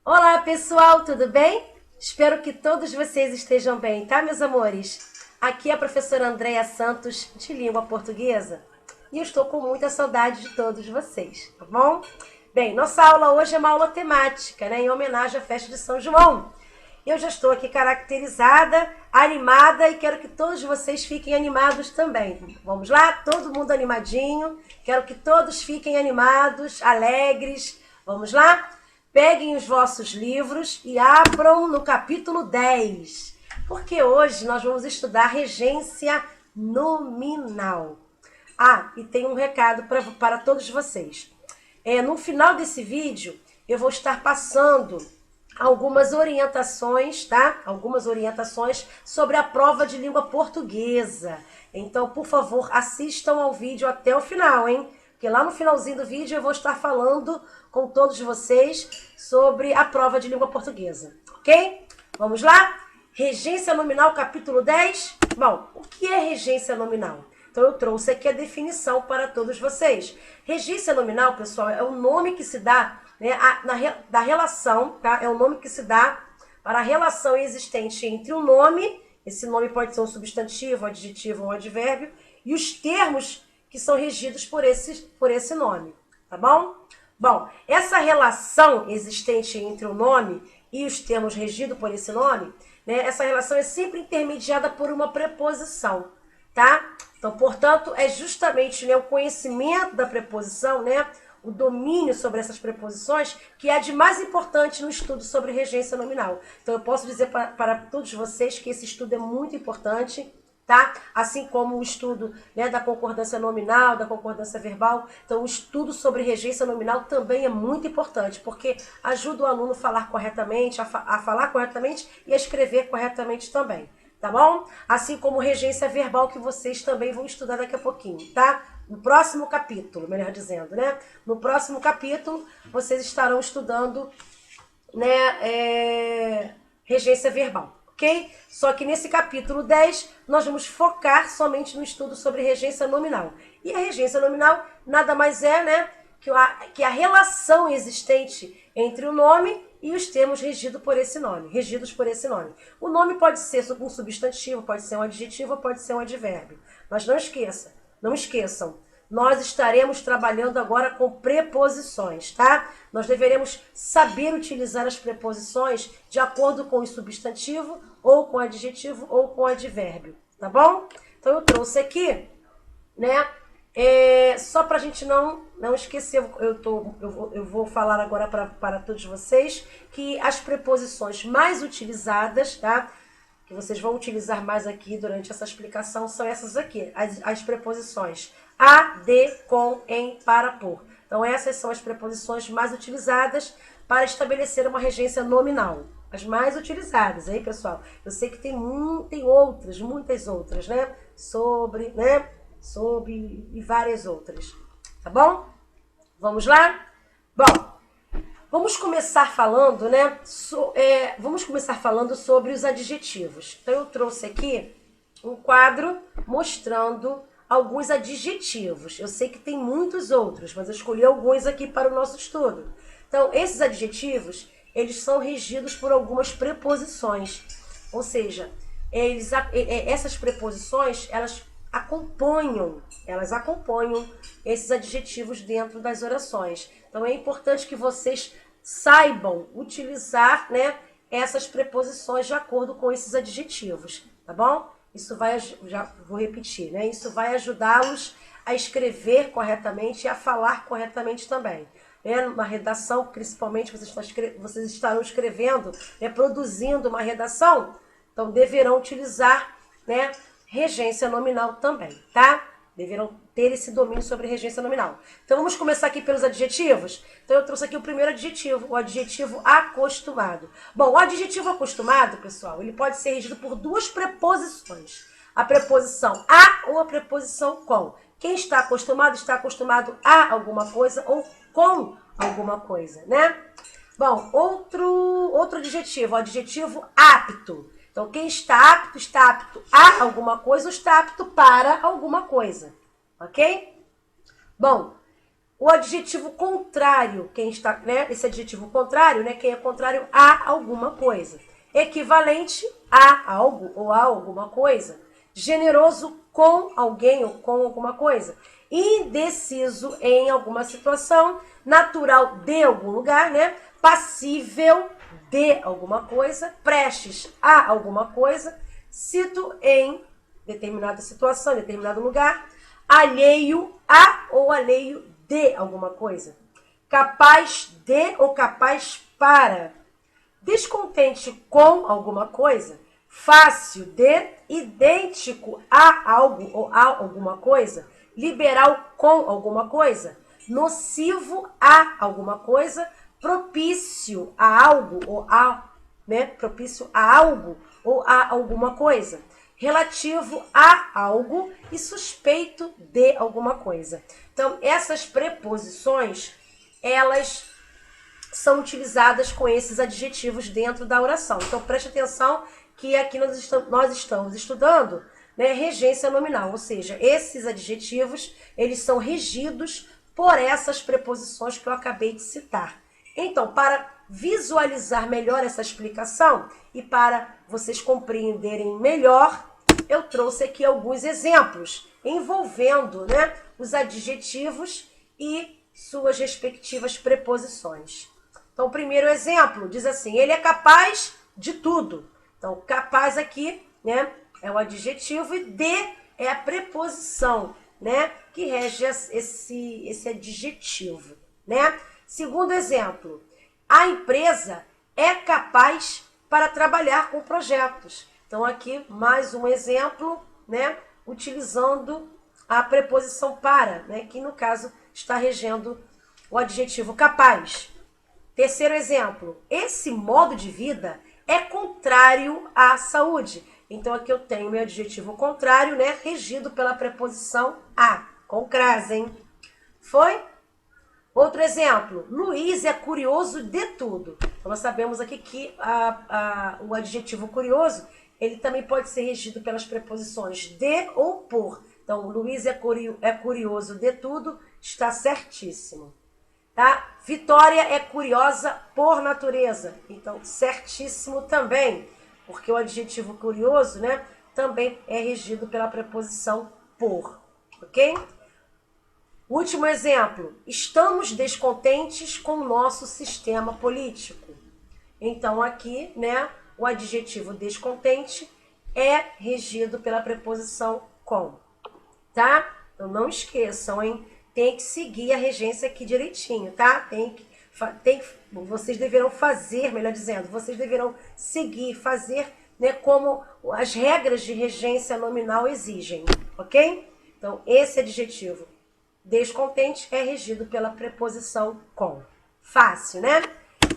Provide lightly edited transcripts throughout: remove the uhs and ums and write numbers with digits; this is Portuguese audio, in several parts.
Olá, pessoal, tudo bem? Espero que todos vocês estejam bem, tá, meus amores? Aqui é a professora Andréia Santos, de língua portuguesa, e eu estou com muita saudade de todos vocês, tá bom? Bem, nossa aula hoje é uma aula temática, né, em homenagem à festa de São João. Eu já estou aqui caracterizada, animada e quero que todos vocês fiquem animados também. Vamos lá? Todo mundo animadinho. Quero que todos fiquem animados, alegres. Vamos lá? Peguem os vossos livros e abram no capítulo 10, porque hoje nós vamos estudar regência nominal. Ah, e tem um recado para todos vocês. No final desse vídeo, eu vou estar passando algumas orientações, tá? Algumas orientações sobre a prova de língua portuguesa. Então, por favor, assistam ao vídeo até o final, hein? Porque lá no finalzinho do vídeo eu vou estar falando com todos vocês sobre a prova de língua portuguesa, ok? Vamos lá? Regência nominal, capítulo 10. Bom, o que é regência nominal? Então, eu trouxe aqui a definição para todos vocês. Regência nominal, pessoal, é o nome que se dá, né, da relação, tá? É o nome que se dá para a relação existente entre o nome, esse nome pode ser um substantivo, um adjetivo ou um advérbio, e os termos que são regidos por esse nome, tá bom? Bom, essa relação existente entre o nome e os termos regidos por esse nome, né, essa relação é sempre intermediada por uma preposição, tá? Então, portanto, é justamente, né, o conhecimento da preposição, né, o domínio sobre essas preposições, que é de mais importante no estudo sobre regência nominal. Então, eu posso dizer para todos vocês que esse estudo é muito importante, tá? Assim como o estudo, né, da concordância nominal, da concordância verbal. Então, o estudo sobre regência nominal também é muito importante, porque ajuda o aluno a falar corretamente, a falar corretamente e a escrever corretamente também. Tá bom? Assim como regência verbal, que vocês também vão estudar daqui a pouquinho, tá? No próximo capítulo, melhor dizendo, né? No próximo capítulo, vocês estarão estudando, né, regência verbal, ok? Só que nesse capítulo 10, nós vamos focar somente no estudo sobre regência nominal. E a regência nominal nada mais é, né, que a relação existente entre o nome e os termos regidos por esse nome. O nome pode ser um substantivo, pode ser um adjetivo, pode ser um advérbio. Mas não esqueçam, nós estaremos trabalhando agora com preposições, tá? Nós deveremos saber utilizar as preposições de acordo com o substantivo, ou com o adjetivo, ou com o advérbio, tá bom? Então, eu trouxe aqui, né, só para a gente não esquecer, eu vou falar agora para todos vocês que as preposições mais utilizadas, tá? Que vocês vão utilizar mais aqui durante essa explicação são essas aqui, as preposições a, de, com, em, para, por. Então, essas são as preposições mais utilizadas para estabelecer uma regência nominal. As mais utilizadas, aí, pessoal? Eu sei que tem outras, muitas outras, né? Sobre, né? Sobre e várias outras. Tá bom? Vamos lá? Bom, vamos começar falando, né? Vamos começar falando sobre os adjetivos. Então, eu trouxe aqui um quadro mostrando alguns adjetivos. Eu sei que tem muitos outros, mas eu escolhi alguns aqui para o nosso estudo. Então, esses adjetivos, eles são regidos por algumas preposições. Ou seja, essas preposições, elas acompanham esses adjetivos dentro das orações. Então, é importante que vocês saibam utilizar, né, essas preposições de acordo com esses adjetivos, tá bom? Isso vai, já vou repetir, né? Isso vai ajudá-los a escrever corretamente e a falar corretamente também. Uma redação, principalmente, vocês estarão escrevendo, produzindo uma redação, então deverão utilizar, né, regência nominal também, tá? Deverão ter esse domínio sobre regência nominal. Então, vamos começar aqui pelos adjetivos. Então, eu trouxe aqui o primeiro adjetivo, o adjetivo acostumado. Bom, o adjetivo acostumado, pessoal, ele pode ser regido por duas preposições. A preposição a ou a preposição com. Quem está acostumado a alguma coisa ou com alguma coisa, né? Bom, outro adjetivo, o adjetivo apto. Então, quem está apto a alguma coisa ou está apto para alguma coisa, ok? Bom, O adjetivo contrário, quem está, né? Esse adjetivo contrário, né? Quem é contrário a alguma coisa. Equivalente a algo ou a alguma coisa. Generoso com alguém ou com alguma coisa. Indeciso em alguma situação. Natural de algum lugar, né? Passível de alguma coisa. Prestes a alguma coisa. Cito em determinada situação, em determinado lugar. Alheio a ou alheio de alguma coisa. Capaz de ou capaz para. Descontente com alguma coisa. Fácil de, idêntico a algo ou a alguma coisa. Liberal com alguma coisa. Nocivo a alguma coisa. Propício a algo ou a, né? Propício a algo ou a alguma coisa. Relativo a algo e suspeito de alguma coisa. Então, essas preposições, elas são utilizadas com esses adjetivos dentro da oração. Então, preste atenção que aqui nós estamos estudando, né, regência nominal, ou seja, esses adjetivos, eles são regidos por essas preposições que eu acabei de citar. Então, para visualizar melhor essa explicação e para vocês compreenderem melhor, eu trouxe aqui alguns exemplos envolvendo, né, os adjetivos e suas respectivas preposições. Então, o primeiro exemplo diz assim, ele é capaz de tudo. Então, capaz aqui, né, é o adjetivo e de é a preposição, né, que rege esse adjetivo, né? Segundo exemplo, a empresa é capaz para trabalhar com projetos. Então, aqui mais um exemplo, né, utilizando a preposição para, né, que no caso está regendo o adjetivo capaz. Terceiro exemplo, esse modo de vida é contrário à saúde. Então, aqui eu tenho meu adjetivo contrário, né, regido pela preposição a, com crase, hein? Foi? Outro exemplo, Luiz é curioso de tudo. Então, nós sabemos aqui que o adjetivo curioso, ele também pode ser regido pelas preposições de ou por. Então, Luiz é curioso de tudo, está certíssimo. Tá? Vitória é curiosa por natureza. Então, certíssimo também, porque o adjetivo curioso, né, também é regido pela preposição por. Ok? Último exemplo. Estamos descontentes com o nosso sistema político. Então, aqui, né, o adjetivo descontente é regido pela preposição com. Tá? Então, não esqueçam, hein? Tem que seguir a regência aqui direitinho, tá? Vocês deverão fazer, melhor dizendo, vocês deverão seguir, fazer, né, como as regras de regência nominal exigem, ok? Então, esse adjetivo descontente é regido pela preposição com. Fácil, né?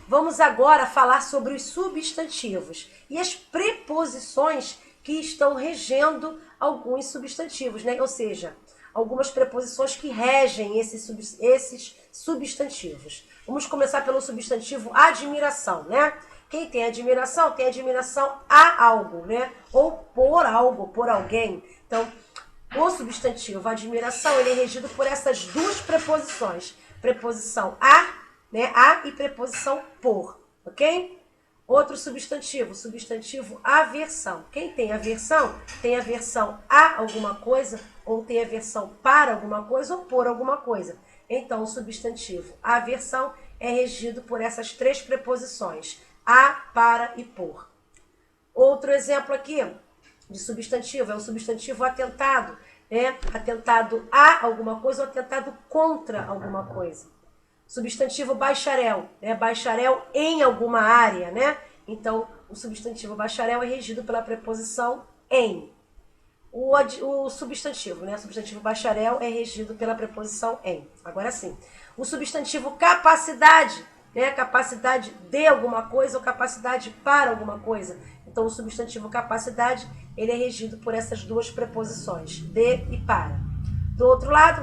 Vamos agora falar sobre os substantivos e as preposições que estão regendo alguns substantivos, né? Ou seja, algumas preposições que regem esses substantivos. Vamos começar pelo substantivo admiração, né? Quem tem admiração a algo, né? Ou por algo, por alguém. Então, o substantivo admiração, ele é regido por essas duas preposições. Preposição a, né? A e preposição por, ok? Outro substantivo aversão. Quem tem aversão a alguma coisa, ou tem aversão para alguma coisa, ou por alguma coisa. Então, o substantivo aversão é regido por essas três preposições, a, para e por. Outro exemplo aqui de substantivo é o substantivo atentado, né? Atentado a alguma coisa ou atentado contra alguma coisa. Substantivo bacharel, né? Bacharel em alguma área, né? Então, o substantivo bacharel é regido pela preposição em. O substantivo, né? O substantivo bacharel é regido pela preposição em. Agora sim. O substantivo capacidade, né? Capacidade de alguma coisa ou capacidade para alguma coisa. Então, o substantivo capacidade, ele é regido por essas duas preposições, de e para. Do outro lado,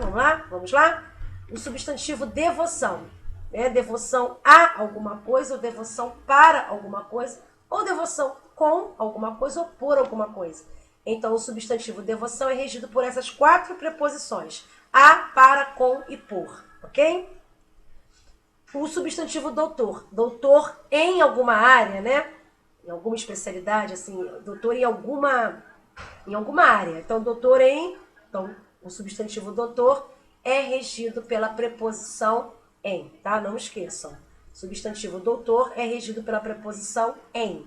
vamos lá. O substantivo devoção, né? Devoção a alguma coisa, ou devoção para alguma coisa, ou devoção com alguma coisa, ou por alguma coisa. Então, o substantivo devoção é regido por essas quatro preposições, a, para, com e por. ok? O substantivo doutor. Doutor em alguma área, né? Em alguma especialidade, assim, doutor em alguma área. Então, doutor em... Então, o substantivo doutor é regido pela preposição em, tá? Não esqueçam. O substantivo doutor é regido pela preposição em.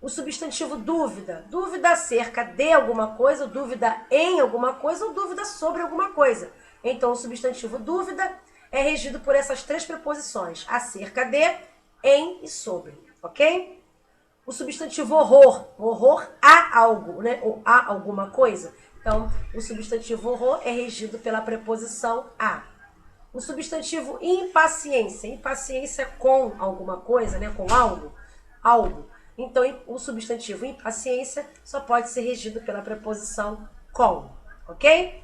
O substantivo dúvida. Dúvida acerca de alguma coisa, dúvida em alguma coisa ou dúvida sobre alguma coisa. Então, o substantivo dúvida é regido por essas três preposições. Acerca de, em e sobre. Ok? O substantivo horror. Horror a algo, né? Ou a alguma coisa. Então, o substantivo horror é regido pela preposição a. O substantivo impaciência. Impaciência com alguma coisa, né? Com algo. Algo. Então, o substantivo impaciência só pode ser regido pela preposição com. Ok?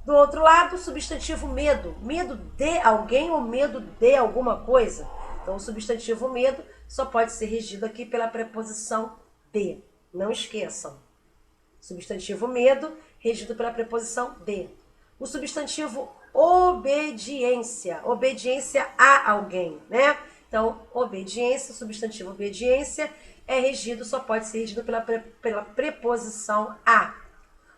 Do outro lado, o substantivo medo. Medo de alguém ou medo de alguma coisa. Então, o substantivo medo só pode ser regido aqui pela preposição de. Não esqueçam. Substantivo medo, regido pela preposição de. O substantivo obediência. Obediência a alguém, né? Então, obediência, substantivo obediência, é regido, só pode ser regido pela preposição a.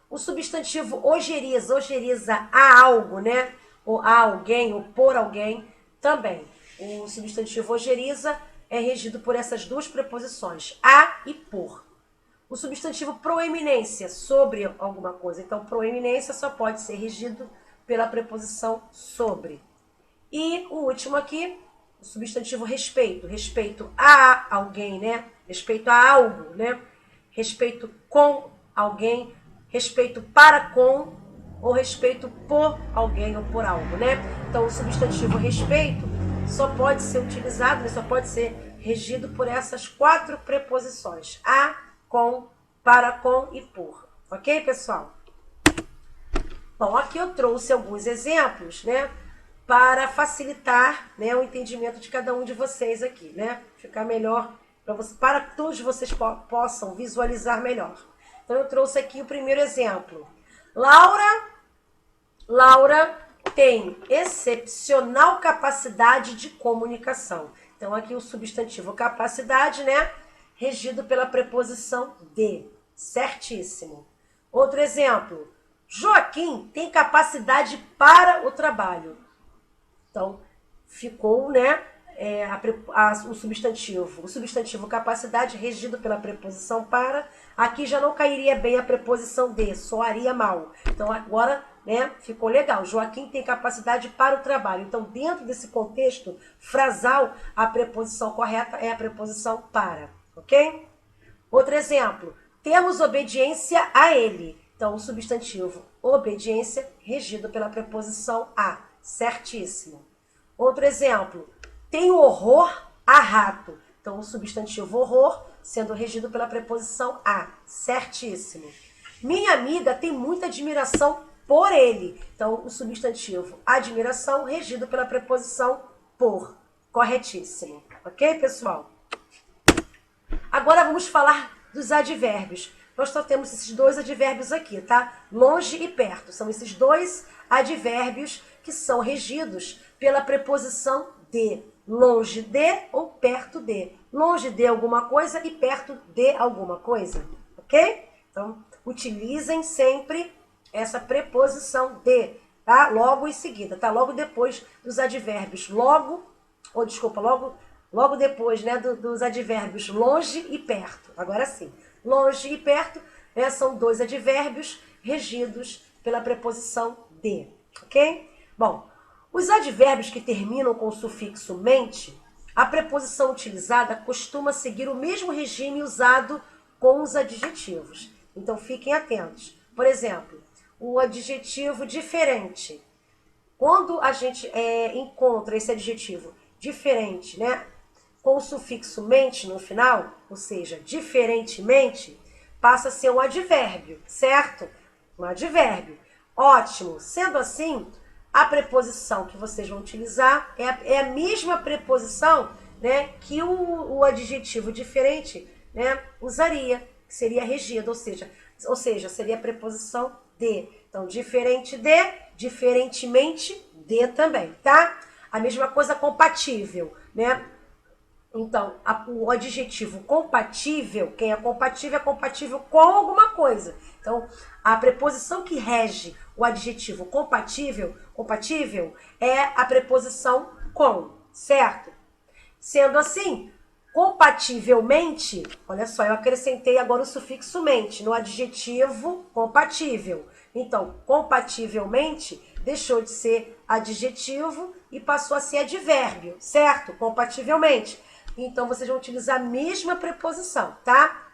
O substantivo ojeriza, ojeriza a algo, né? Ou a alguém, ou por alguém, também. O substantivo ojeriza é regido por essas duas preposições, a e por. O substantivo proeminência, sobre alguma coisa. Então, proeminência só pode ser regido pela preposição sobre. E o último aqui, o substantivo respeito. Respeito a alguém, né? Respeito a algo, né? Respeito com alguém, respeito para com ou respeito por alguém ou por algo, né? Então, o substantivo respeito só pode ser utilizado, né? Só pode ser regido por essas quatro preposições. A, com, para com e por. Ok, pessoal? Bom, aqui eu trouxe alguns exemplos, né? Para facilitar, né, o entendimento de cada um de vocês aqui, né? Ficar melhor para que todos vocês possam visualizar melhor. Então, eu trouxe aqui o primeiro exemplo. Laura tem excepcional capacidade de comunicação. Então, aqui o substantivo capacidade, né? Regido pela preposição de. Certíssimo. Outro exemplo. Joaquim tem capacidade para o trabalho. Então, ficou, né? O substantivo capacidade regido pela preposição para. Aqui já não cairia bem a preposição de, soaria mal. Então, agora, né, ficou legal. Joaquim tem capacidade para o trabalho. Então, dentro desse contexto frasal, a preposição correta é a preposição para. Ok? Outro exemplo. Temos obediência a ele. Então, o substantivo obediência regido pela preposição a. Certíssimo. Outro exemplo. Tenho horror a rato. Então, o substantivo horror sendo regido pela preposição a. Certíssimo. Minha amiga tem muita admiração por ele. Então, o substantivo admiração regido pela preposição por. Corretíssimo. Ok, pessoal? Agora vamos falar dos advérbios. Nós só temos esses dois advérbios aqui, tá? Longe e perto. São esses dois advérbios que são regidos pela preposição de. Longe de ou perto de. Longe de alguma coisa e perto de alguma coisa. Ok? Então, utilizem sempre essa preposição de, tá? Logo em seguida, tá? Logo depois dos advérbios. Logo depois, né, dos advérbios longe e perto. Agora sim. Longe e perto, né, são dois advérbios regidos pela preposição de. Ok? Bom, os advérbios que terminam com o sufixo mente, a preposição utilizada costuma seguir o mesmo regime usado com os adjetivos. Então, fiquem atentos. Por exemplo, o adjetivo diferente. Quando a gente encontra esse adjetivo diferente, né, com o sufixo mente no final, ou seja, diferentemente, passa a ser um advérbio, certo? Um advérbio. Ótimo. Sendo assim, a preposição que vocês vão utilizar é a mesma preposição, né, que o adjetivo diferente, né, usaria, que seria regido, ou seja, seria a preposição de. Então, diferente de, diferentemente de também, tá? A mesma coisa compatível, né? Então, o adjetivo compatível, quem é compatível com alguma coisa. Então, a preposição que rege o adjetivo compatível é a preposição com, certo? Sendo assim, compativelmente, olha só, eu acrescentei agora o sufixo mente no adjetivo compatível. Então, compativelmente deixou de ser adjetivo e passou a ser advérbio, certo? Compativelmente. Então, vocês vão utilizar a mesma preposição, tá?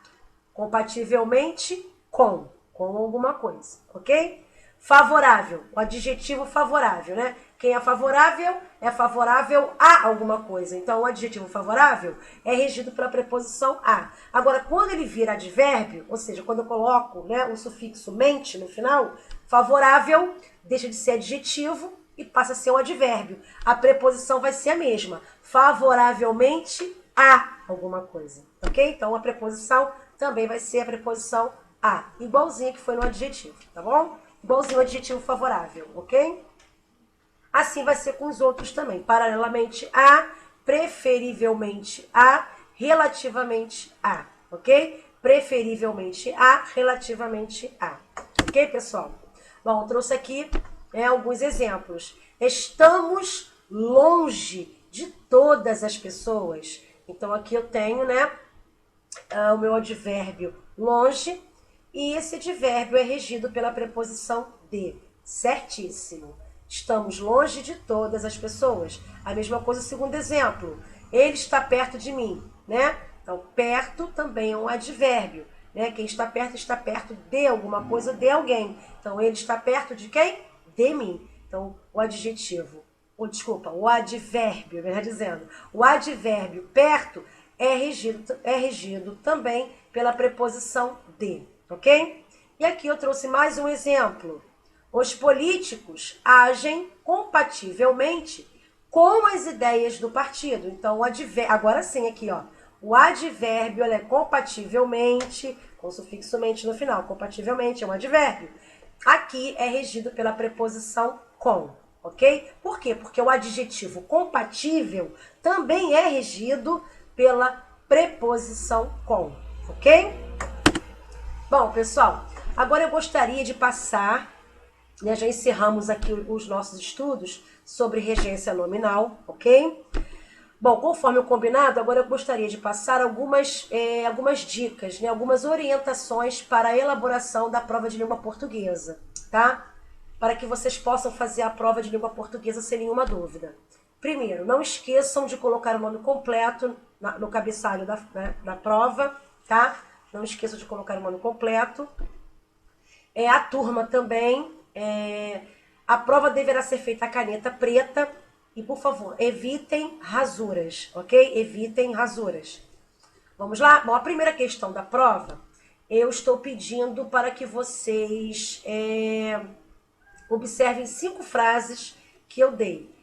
Compativelmente com alguma coisa, ok? Favorável, o adjetivo favorável, né? Quem é favorável a alguma coisa. Então, o adjetivo favorável é regido pela preposição a. Agora, quando ele vira advérbio, ou seja, quando eu coloco, né, o sufixo mente no final, favorável deixa de ser adjetivo e passa a ser um advérbio. A preposição vai ser a mesma, favoravelmente a alguma coisa, ok? Então, a preposição também vai ser a preposição a, igualzinha que foi no adjetivo, tá bom? Igualzinho ao adjetivo favorável, ok? Assim vai ser com os outros também. Paralelamente a, preferivelmente a, relativamente a, ok? Preferivelmente a, relativamente a. Ok, pessoal? Bom, trouxe aqui alguns exemplos. Estamos longe de todas as pessoas. Então, aqui eu tenho, né, o meu advérbio longe, e esse advérbio é regido pela preposição de. Certíssimo. Estamos longe de todas as pessoas. A mesma coisa, o segundo exemplo. Ele está perto de mim, né? Então, perto também é um advérbio, né? Quem está perto de alguma coisa, de alguém. Então, ele está perto de quem? De mim. Então, o adjetivo, o advérbio, melhor dizendo, o advérbio perto é regido também pela preposição de, ok? E aqui eu trouxe mais um exemplo. Os políticos agem compativelmente com as ideias do partido. Então, agora sim, aqui, ó, o advérbio é compativelmente, com o sufixo mente no final. Compativelmente é um advérbio. Aqui é regido pela preposição com, ok? Por quê? Porque o adjetivo compatível também é regido pela preposição com, ok? Bom, pessoal, agora eu gostaria de passar, né, já encerramos aqui os nossos estudos sobre regência nominal, ok? Bom, conforme o combinado, agora eu gostaria de passar algumas dicas, né, algumas orientações para a elaboração da prova de língua portuguesa, tá? Para que vocês possam fazer a prova de língua portuguesa sem nenhuma dúvida. Primeiro, não esqueçam de colocar o nome completo no cabeçalho da prova, tá? Não esqueçam de colocar o nome completo. A turma também, a prova deverá ser feita a caneta preta e, por favor, evitem rasuras, ok? Evitem rasuras. Vamos lá? Bom, a primeira questão da prova, eu estou pedindo para que vocês observem 5 frases que eu dei.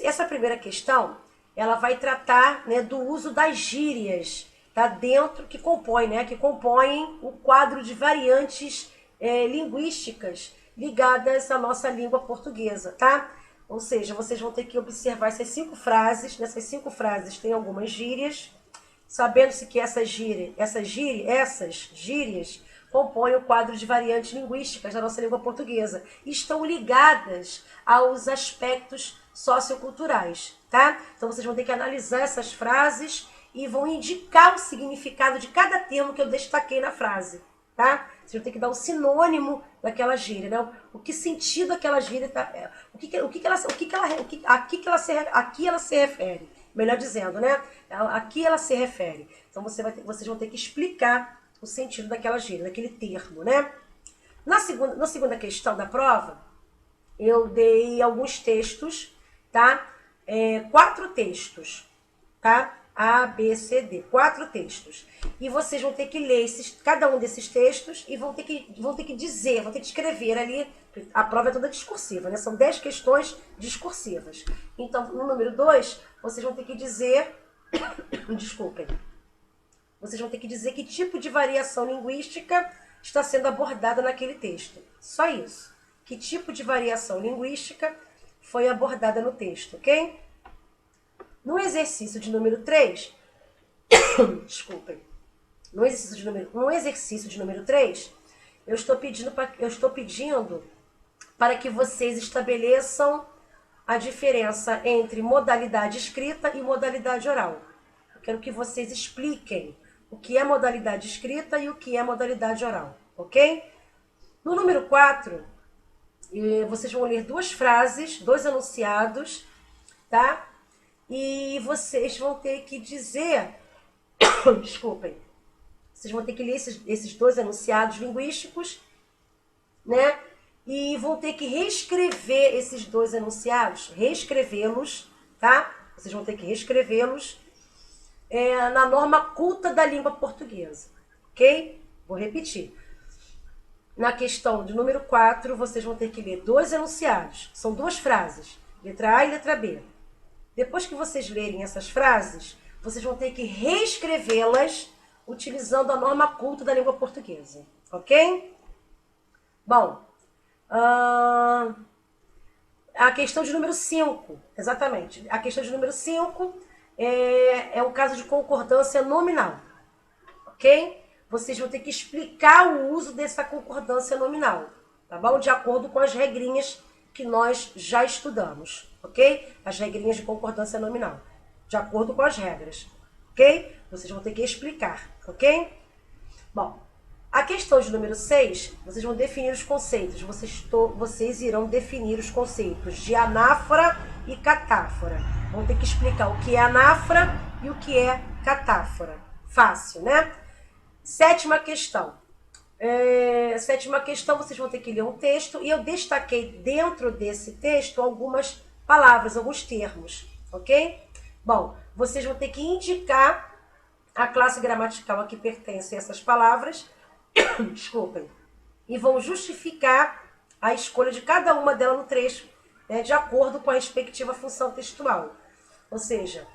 Essa primeira questão, ela vai tratar, né, do uso das gírias, tá? Dentro, que compõem o quadro de variantes linguísticas ligadas à nossa língua portuguesa, tá? Ou seja, vocês vão ter que observar essas 5 frases. Nessas 5 frases tem algumas gírias, sabendo-se que essas gírias compõem o quadro de variantes linguísticas da nossa língua portuguesa e estão ligadas aos aspectos socioculturais, tá? Então vocês vão ter que analisar essas frases e vão indicar o significado de cada termo que eu destaquei na frase, tá? Vocês vão ter que dar o sinônimo daquela gíria, né? O que sentido aquela gíria tá, aqui ela se refere, melhor dizendo, né? Aqui ela se refere. Então vocês vão ter que explicar o sentido daquela gíria, daquele termo, né? Na segunda questão da prova, eu dei alguns textos, tá? 4 textos, tá? A, B, C, D, 4 textos. E vocês vão ter que ler cada um desses textos e vão ter que escrever ali. A prova é toda discursiva, né? São 10 questões discursivas. Então, no número 2, vocês vão ter que dizer... Desculpem. Vocês vão ter que dizer que tipo de variação linguística está sendo abordada naquele texto. Só isso. Que tipo de variação linguística foi abordada no texto, ok? No exercício de número 3, desculpem, no exercício de número 3, eu estou pedindo para que vocês estabeleçam a diferença entre modalidade escrita e modalidade oral. Eu quero que vocês expliquem o que é modalidade escrita e o que é modalidade oral, ok? No número 4, vocês vão ler duas frases, dois enunciados, tá? E vocês vão ter que dizer, desculpem, vocês vão ter que ler esses dois enunciados linguísticos, né? E vão ter que reescrever esses dois enunciados, reescrevê-los, tá? Vocês vão ter que reescrevê-los na norma culta da língua portuguesa, ok? Vou repetir. Na questão de número 4, vocês vão ter que ler dois enunciados. São duas frases, letra A e letra B. Depois que vocês lerem essas frases, vocês vão ter que reescrevê-las utilizando a norma culta da língua portuguesa, ok? Bom, a questão de número 5, exatamente. A questão de número 5 é o caso de concordância nominal, ok? Vocês vão ter que explicar o uso dessa concordância nominal, tá bom? De acordo com as regrinhas que nós já estudamos, ok? As regrinhas de concordância nominal, de acordo com as regras, ok? Vocês vão ter que explicar, ok? Bom, a questão de número 6, vocês vão definir os conceitos. Vocês irão definir os conceitos de anáfora e catáfora. Vão ter que explicar o que é anáfora e o que é catáfora. Fácil, né? Sétima questão. Vocês vão ter que ler um texto. E eu destaquei dentro desse texto algumas palavras, alguns termos, ok? Bom, vocês vão ter que indicar a classe gramatical a que pertencem essas palavras, desculpem, e vão justificar a escolha de cada uma delas no trecho, né, de acordo com a respectiva função textual. Ou seja,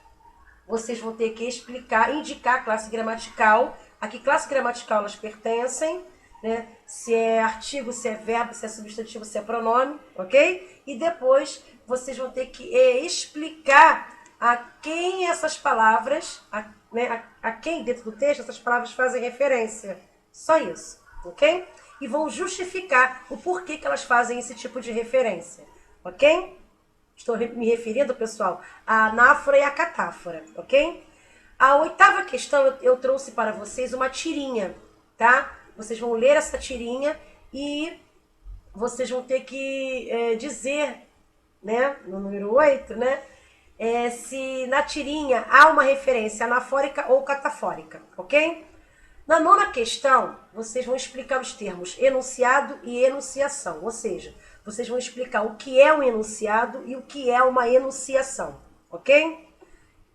vocês vão ter que indicar a classe gramatical, a que classe gramatical elas pertencem, né, se é artigo, se é verbo, se é substantivo, se é pronome, ok? E depois vocês vão ter que explicar a quem essas palavras, a quem dentro do texto essas palavras fazem referência. Só isso, ok? E vão justificar o porquê que elas fazem esse tipo de referência, ok? Estou me referindo, pessoal, à anáfora e à catáfora, ok? A 8ª questão eu trouxe para vocês uma tirinha, tá? Vocês vão ler essa tirinha e vocês vão ter que dizer, né, no número 8, né, se na tirinha há uma referência anafórica ou catafórica, ok? Na 9ª questão, vocês vão explicar os termos enunciado e enunciação, ou seja, vocês vão explicar o que é um enunciado e o que é uma enunciação, ok?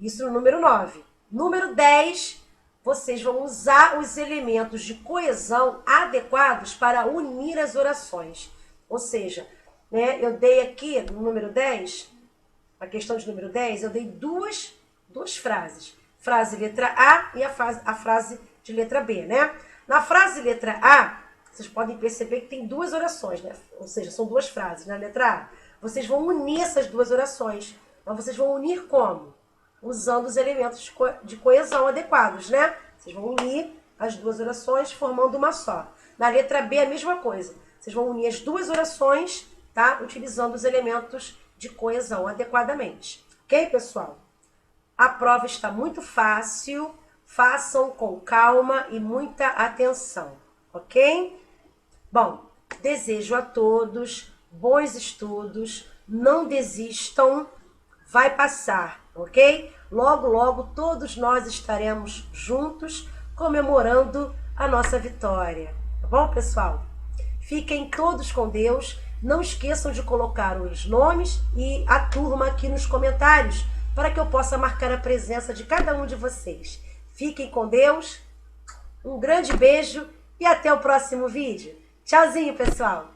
Isso no número 9. Número 10, vocês vão usar os elementos de coesão adequados para unir as orações. Ou seja, né, eu dei aqui no número 10, a questão de número 10, eu dei duas frases. Frase letra A e a frase de letra B, né? Na frase letra A, vocês podem perceber que tem duas orações, né? Ou seja, são duas frases na letra A. Vocês vão unir essas duas orações. Mas vocês vão unir como? Usando os elementos de coesão adequados, né? Vocês vão unir as duas orações formando uma só. Na letra B, a mesma coisa. Vocês vão unir as duas orações, tá? Utilizando os elementos de coesão adequadamente. Ok, pessoal? A prova está muito fácil. Façam com calma e muita atenção, ok? Bom, desejo a todos bons estudos, não desistam, vai passar, ok? Logo, logo, todos nós estaremos juntos comemorando a nossa vitória, tá bom, pessoal? Fiquem todos com Deus, não esqueçam de colocar os nomes e a turma aqui nos comentários para que eu possa marcar a presença de cada um de vocês. Fiquem com Deus, um grande beijo e até o próximo vídeo. Tchauzinho, pessoal!